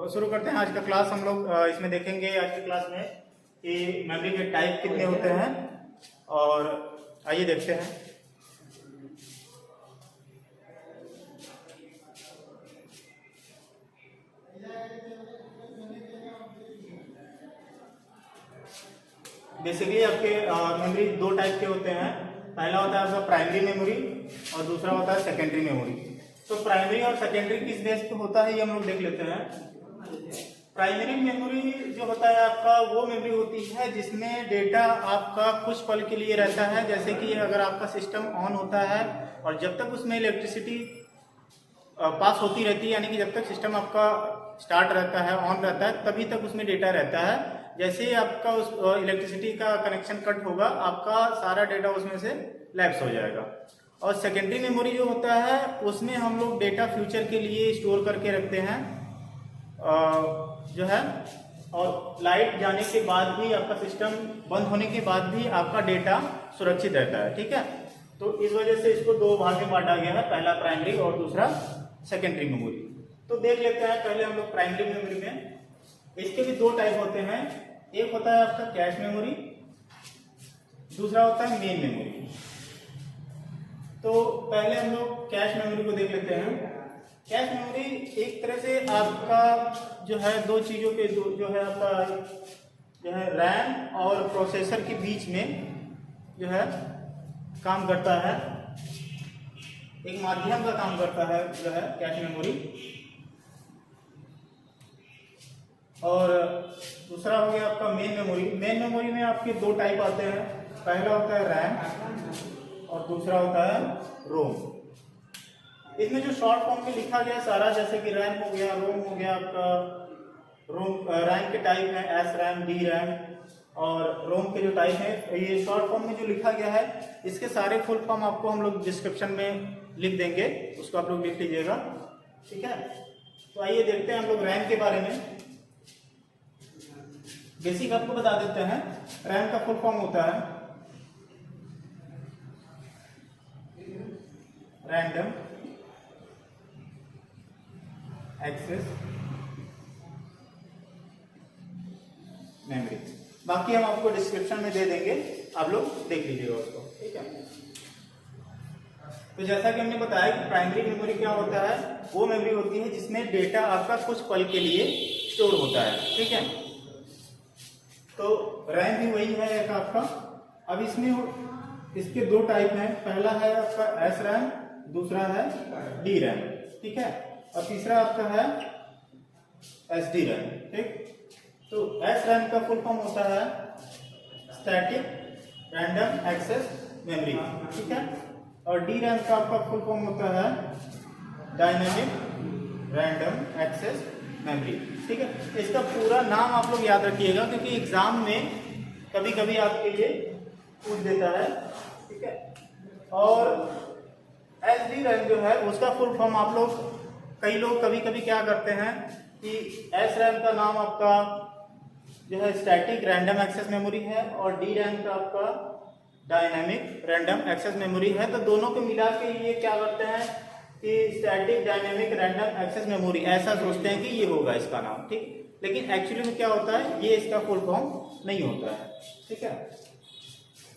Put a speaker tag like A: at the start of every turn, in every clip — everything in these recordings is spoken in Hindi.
A: शुरू करते हैं आज का क्लास। हम लोग इसमें देखेंगे आज की क्लास में कि मेमोरी के टाइप कितने होते हैं, और आइए देखते हैं। बेसिकली आपके मेमोरी दो टाइप के होते हैं। पहला होता है आपका प्राइमरी मेमोरी और दूसरा होता है सेकेंडरी मेमोरी। तो प्राइमरी और सेकेंडरी किस बेस पे होता है ये हम लोग देख लेते हैं। प्राइमरी मेमोरी जो होता है आपका वो मेमोरी होती है जिसमें डेटा आपका कुछ पल के लिए रहता है। जैसे कि अगर आपका सिस्टम ऑन होता है और जब तक उसमें इलेक्ट्रिसिटी पास होती रहती है, यानी कि जब तक सिस्टम आपका स्टार्ट रहता है, ऑन रहता है, तभी तक उसमें डेटा रहता है। जैसे ही आपका उस इलेक्ट्रिसिटी का कनेक्शन कट होगा, आपका सारा डेटा उसमें से लैप्स हो जाएगा। और सेकेंडरी मेमोरी जो होता है उसमें हम लोग डेटा फ्यूचर के लिए स्टोर करके रखते हैं जो है, और लाइट जाने के बाद भी, आपका सिस्टम बंद होने के बाद भी आपका डेटा सुरक्षित रहता है। ठीक है, तो इस वजह से इसको दो भाग में बांटा गया है, पहला प्राइमरी और दूसरा सेकेंडरी मेमोरी। तो देख लेते हैं पहले हम लोग प्राइमरी मेमोरी में। इसके भी दो टाइप होते हैं, एक होता है आपका कैश मेमोरी, दूसरा होता है मेन मेमोरी। तो पहले हम लोग कैश मेमोरी को देख लेते हैं। कैश मेमोरी एक तरह से आपका जो है दो चीजों के जो है आपका जो है रैम और प्रोसेसर के बीच में जो है काम करता है, एक माध्यम का काम करता है जो है कैश मेमोरी। और दूसरा हो गया आपका मेन मेमोरी। मेन मेमोरी में आपके दो टाइप आते हैं, पहला होता है रैम और दूसरा होता है रोम। इसमें जो शॉर्ट फॉर्म में लिखा गया सारा, जैसे कि रैम हो गया, रोम हो गया, आपका रोम रैम के टाइप है एस रैम, डी रैम, और रोम के जो टाइप है, ये शॉर्ट फॉर्म में जो लिखा गया है, इसके सारे फुल फॉर्म आपको हम लोग डिस्क्रिप्शन में लिख देंगे, उसको आप लोग लिख लीजिएगा। ठीक है, तो आइए देखते हैं हम लोग रैम के बारे में। बेसिक आपको बता देते हैं। रैम का फुल फॉर्म होता है रैंडम एक्सेस मेमोरी। बाकी हम आपको डिस्क्रिप्शन में दे देंगे, आप लोग देख लीजिएगा उसको। ठीक है, तो जैसा कि हमने बताया कि प्राइमरी मेमोरी क्या होता है, वो मेमोरी होती है जिसमें डेटा आपका कुछ पल के लिए स्टोर होता है। ठीक है, तो रैम भी वही है एक आपका। अब इसमें इसके दो टाइप हैं, पहला है आपका एस रैम, दूसरा है डी रैम। ठीक है, और तीसरा आपका है एस डी रैम। ठीक, तो एस रैम का फुल फॉर्म होता है स्टैटिक रैंडम एक्सेस मेमोरी। ठीक है, और डी रैम का आपका फुल फॉर्म होता है डायनेमिक रैंडम एक्सेस मेमोरी। ठीक है, इसका पूरा नाम आप लोग याद रखिएगा, क्योंकि एग्जाम में कभी कभी आपके लिए पूछ देता है। ठीक है, और एस डी रैम जो है उसका फुल फॉर्म आप लोग, कई लोग कभी कभी क्या करते हैं कि एस रैम का नाम आपका जो है स्टैटिक रैंडम एक्सेस मेमोरी है और डी रैम का आपका डायनेमिक रैंडम एक्सेस मेमोरी है। तो दोनों को मिला के ये क्या करते हैं कि static dynamic random access memory, ऐसा सोचते हैं कि ये होगा इसका नाम। ठीक, लेकिन एक्चुअली में क्या होता है, ये इसका फुल फॉर्म नहीं होता है। ठीक है,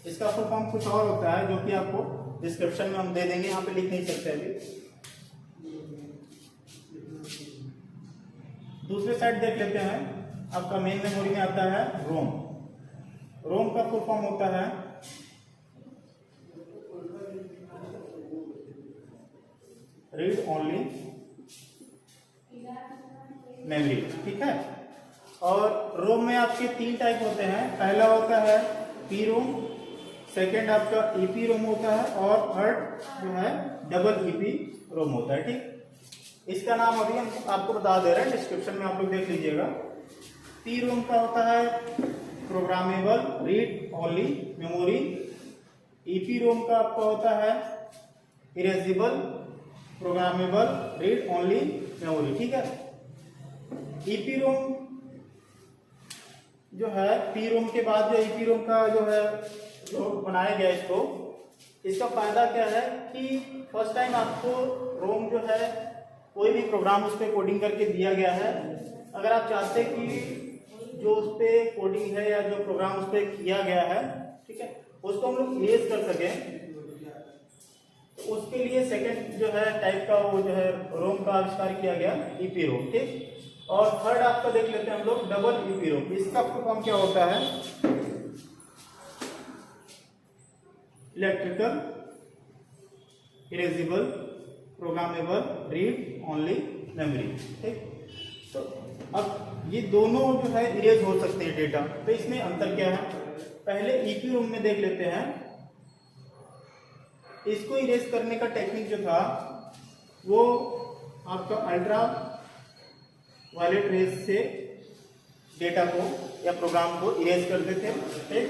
A: इसका फुल फॉर्म कुछ और होता है, जो कि आपको डिस्क्रिप्शन में हम दे देंगे, यहाँ पे लिख नहीं सकते अभी। दूसरे साइड देख लेते हैं, आपका मेन मेमोरी में आता है रोम। रोम का फुल फॉर्म होता है रीड ओनली मेमोरी। ठीक है, और रोम में आपके तीन टाइप होते हैं, पहला होता है पी रोम, सेकेंड आपका ईपी रोम होता है, और थर्ड जो है डबल ईपी रोम होता है। ठीक, इसका नाम अभी हम आपको बता दे रहे हैं, डिस्क्रिप्शन में आप लोग देख लीजिएगा। पी रोम का होता है programmable read only memory, EPROM का आपका होता है erasable programmable read only memory. ठीक है, ईपी रोम जो है, पी रोम के बाद जो ईपी रोम का जो है जो बनाया गया इसको, इसका फायदा क्या है कि फर्स्ट टाइम आपको रोम जो है कोई भी प्रोग्राम उस पर कोडिंग करके दिया गया है, अगर आप चाहते हैं कि जो उस पर कोडिंग है या जो प्रोग्राम उस पर किया गया है, ठीक है, उसको हम लोग इरेज कर सकें, तो उसके लिए सेकंड जो है टाइप का वो जो है रोम का आविष्कार किया गया, ईपीरोम। ठीक, और थर्ड आपका देख लेते हैं हम लोग डबल ईपीरोम। इसका फुल क्या होता है? Electrical erasable programmable read only memory. ठीक, तो अब ये दोनों जो है इरेज हो सकते हैं डेटा। तो इसमें अंतर क्या है? पहले ईपीरोम में देख लेते हैं। इसको इरेज करने का टेक्निक जो था वो आपका अल्ट्रा वायलेट रेज से डेटा को या प्रोग्राम को इरेज करते थे। ठीक,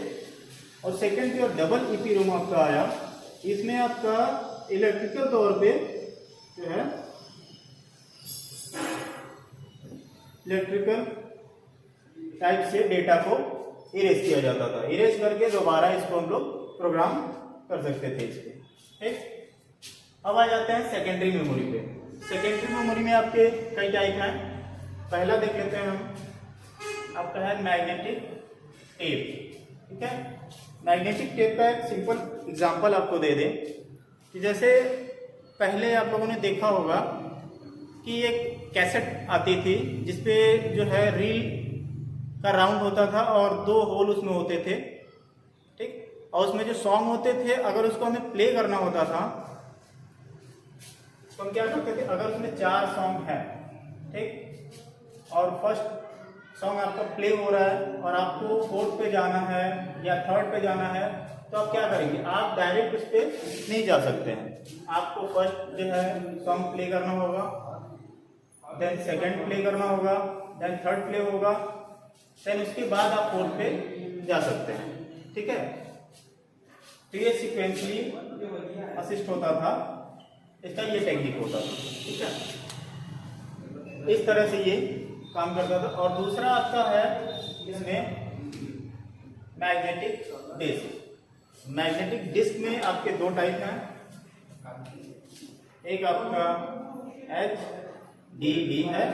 A: और सेकंड जो डबल ईपीरोम आपका आया, इसमें आपका इलेक्ट्रिकल तौर पे जो है इलेक्ट्रिकल टाइप से डेटा को इरेज किया जाता था। इरेज करके दोबारा इसको हम लोग प्रोग्राम कर सकते थे इस पे। ठीक, अब आ जाते हैं सेकेंडरी मेमोरी पे। सेकेंडरी मेमोरी में आपके कई टाइप हैं। पहला देख लेते हैं हम, आपका है मैग्नेटिक टेप। ठीक है, मैग्नेटिक टेप का एक सिंपल एग्जांपल आपको दे दें कि जैसे पहले आप लोगों ने देखा होगा कि एक कैसेट आती थी जिसपे जो है रील का राउंड होता था और 2 होल उसमें होते थे। ठीक, और उसमें जो सॉन्ग होते थे अगर उसको हमें प्ले करना होता था तो हम क्या करते थे? अगर उसमें 4 सॉन्ग है, ठीक, और फर्स्ट सॉन्ग आपका प्ले हो रहा है और आपको 4th पे जाना है या 3rd पे जाना है, तो आप क्या करेंगे? आप डायरेक्ट उस पर नहीं जा सकते हैं। आपको फर्स्ट जो है सॉन्ग प्ले करना होगा, देन सेकंड प्ले करना होगा, देन थर्ड प्ले होगा, देन उसके बाद आप 4th पे जा सकते हैं। ठीक है, तो ये सीक्वेंसली असिस्ट होता था, इसका ये टेक्निक होता था। ठीक है, इस तरह से ये काम करता था। और दूसरा आपका है इसमें मैग्नेटिक डिस्क। मैग्नेटिक डिस्क में आपके 2 टाइप हैं। एक आपका HDD है,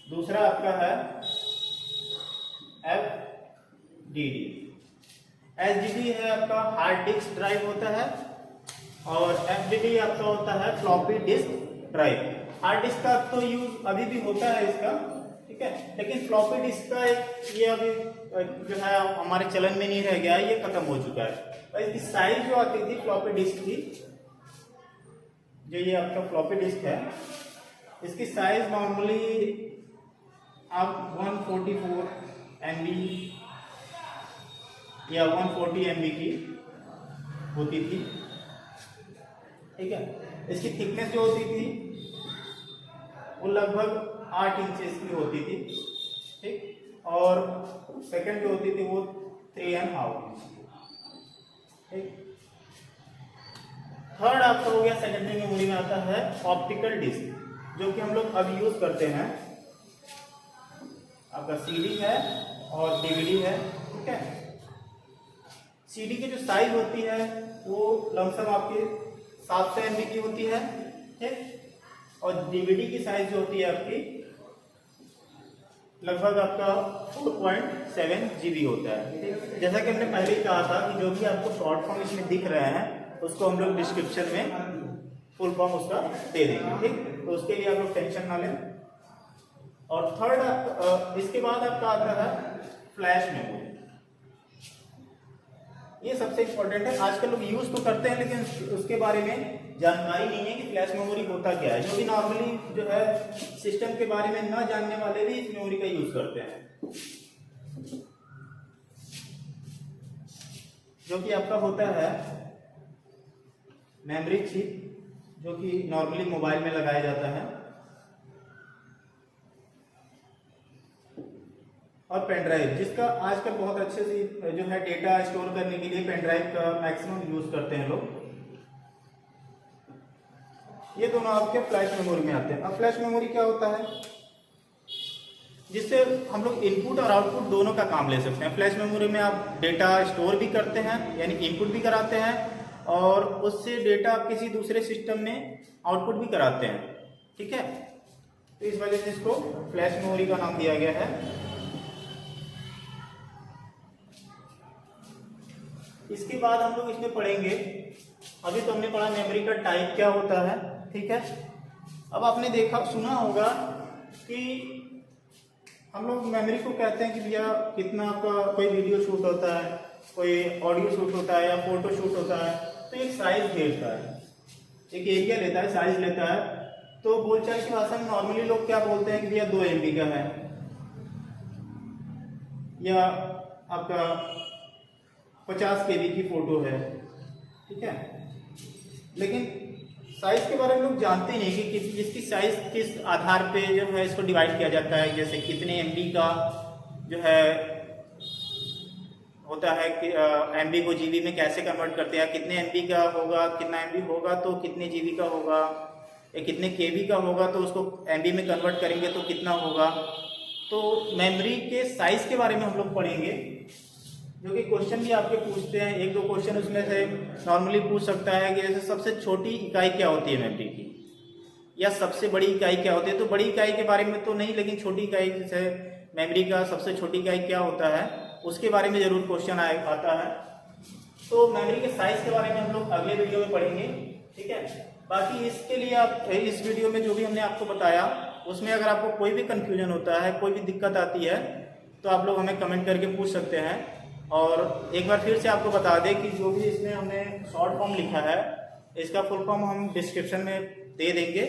A: दूसरा आपका है FDD। HDD है आपका हार्ड डिस्क ड्राइव होता है और FDD आपका होता है floppy disk drive. Hard disk का तो यूज अभी भी होता है इसका, ठीक है, लेकिन फ्लॉपी डिस्क का एक ये अभी जो है हमारे चलन में नहीं रह गया है, ये खत्म हो चुका है। और इसकी साइज जो आती थी फ्लॉपी डिस्क की, जो ये आपका फ्लॉपी डिस्क है, इसकी साइज नॉर्मली आप 144 MB या 140 MB की होती थी। ठीक है, इसकी थिकनेस जो होती थी वो लगभग 8 इंचेस की होती थी। ठीक, और सेकंड जो होती थी वो 3.5 इंच। ठीक, थर्ड आपका हो गया सेकेंडरी मेमोरी में आता है ऑप्टिकल डिस्क, जो कि हम लोग अब यूज करते हैं। आपका CD है और DVD है। ठीक है, CD की जो साइज होती है वो लमसम आपकी 700 MB की होती है। ठीक, और DVD की साइज जो होती है आपकी लगभग आपका 4.7 GB होता है। ठीक, जैसा कि हमने पहले ही कहा था कि जो भी आपको शॉर्ट फॉर्म इसमें दिख रहे हैं उसको हम लोग डिस्क्रिप्शन में फुल फॉर्म उसका दे देंगे। ठीक, तो उसके लिए आप लोग टेंशन ना लें। और थर्ड इसके बाद आपका आता है फ्लैश मेमोरी। ये सबसे इंपॉर्टेंट है। आजकल लोग यूज तो करते हैं लेकिन उसके बारे में जानकारी नहीं है कि फ्लैश मेमोरी होता क्या है। जो भी नॉर्मली जो है सिस्टम के बारे में ना जानने वाले भी इस मेमोरी का यूज करते हैं, जो कि आपका होता है मेमोरी चिप, जो कि नॉर्मली मोबाइल में लगाया जाता है, और पेन ड्राइव, जिसका आजकल बहुत अच्छे से जो है डेटा स्टोर करने के लिए पेन ड्राइव का मैक्सिमम यूज करते हैं लोग। ये दोनों आपके फ्लैश मेमोरी में आते हैं। अब फ्लैश मेमोरी क्या होता है? जिससे हम लोग इनपुट और आउटपुट दोनों का काम ले सकते हैं। फ्लैश मेमोरी में आप डेटा स्टोर भी करते हैं, यानी इनपुट भी कराते हैं, और उससे डेटा आप किसी दूसरे सिस्टम में आउटपुट भी कराते हैं। ठीक है, तो इस वजह से इसको फ्लैश मेमोरी का नाम दिया गया है। इसके बाद हम लोग इसमें पढ़ेंगे, अभी तो हमने पढ़ा मेमोरी का टाइप क्या होता है, ठीक है। अब आपने देखा सुना होगा कि हम लोग मेमोरी को कहते हैं कि भैया कितना आपका कोई वीडियो शूट होता है, कोई ऑडियो शूट होता है या फोटो शूट होता है, तो एक साइज घेरता है, एक एरिया लेता है, साइज लेता है। तो बोलचाल की भाषा में नॉर्मली लोग क्या बोलते हैं कि भैया 2 MB का है या आपका 50 KB की फोटो है, ठीक है। लेकिन साइज के बारे में लोग जानते नहीं कि इसकी साइज किस आधार पे जो है इसको डिवाइड किया जाता है। जैसे कितने MB का जो है होता है कि MB को GB में कैसे कन्वर्ट करते हैं, कितने MB का होगा, कितना MB होगा तो कितने GB का होगा, या कितने KB का होगा तो उसको MB में कन्वर्ट करेंगे तो कितना होगा। तो मेमोरी के साइज के बारे में हम लोग पढ़ेंगे, जो कि क्वेश्चन भी आपके पूछते हैं। 1-2 क्वेश्चन उसमें से नॉर्मली पूछ सकता है कि जैसे सबसे छोटी इकाई क्या होती है मेमोरी की, या सबसे बड़ी इकाई क्या होती है। तो बड़ी इकाई के बारे में तो नहीं, लेकिन छोटी इकाई जैसे मेमोरी का सबसे छोटी इकाई क्या होता है उसके बारे में जरूर क्वेश्चन आता है। तो मेमोरी के साइज के बारे में हम लोग अगले वीडियो में पढ़ेंगे, ठीक है। बाकी इसके लिए आप इस वीडियो में जो भी हमने आपको बताया उसमें अगर आपको कोई भी कंफ्यूजन होता है, कोई भी दिक्कत आती है, तो आप लोग हमें कमेंट करके पूछ सकते हैं। और एक बार फिर से आपको बता दें कि जो भी इसमें हमने शॉर्ट फॉर्म लिखा है इसका फुल फॉर्म हम डिस्क्रिप्शन में दे देंगे।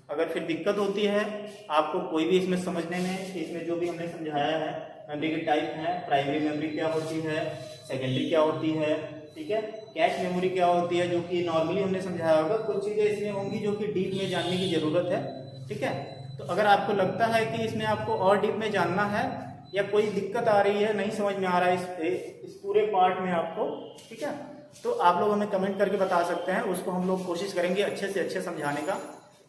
A: अगर फिर दिक्कत होती है आपको कोई भी इसमें समझने में, इसमें जो भी हमने समझाया है, मेमोरी के टाइप हैं, प्राइमरी मेमोरी क्या होती है, सेकेंडरी क्या होती है, ठीक है, कैश मेमोरी क्या होती है, जो कि नॉर्मली हमने समझाया होगा। कुछ चीज़ें इसमें होंगी जो कि डीप में जानने की ज़रूरत है, ठीक है। तो अगर आपको लगता है कि इसमें आपको और डीप में जानना है या कोई दिक्कत आ रही है, नहीं समझ में आ रहा है इस पूरे पार्ट में आपको, ठीक है, तो आप लोग हमें कमेंट करके बता सकते हैं। उसको हम लोग कोशिश करेंगे अच्छे से अच्छे समझाने का,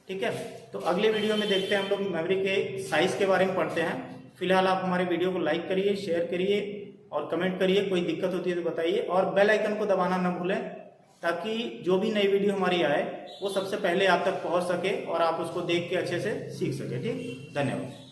A: ठीक है। तो अगले वीडियो में देखते हैं हम लोग मेमोरी के साइज़ के बारे में पढ़ते हैं। फिलहाल आप हमारे वीडियो को लाइक करिए, शेयर करिए और कमेंट करिए। कोई दिक्कत होती है तो बताइए, और बेल आइकन को दबाना न भूलें ताकि जो भी नई वीडियो हमारी आए वो सबसे पहले आप तक पहुंच सके और आप उसको देख के अच्छे से सीख सके। ठीक, धन्यवाद।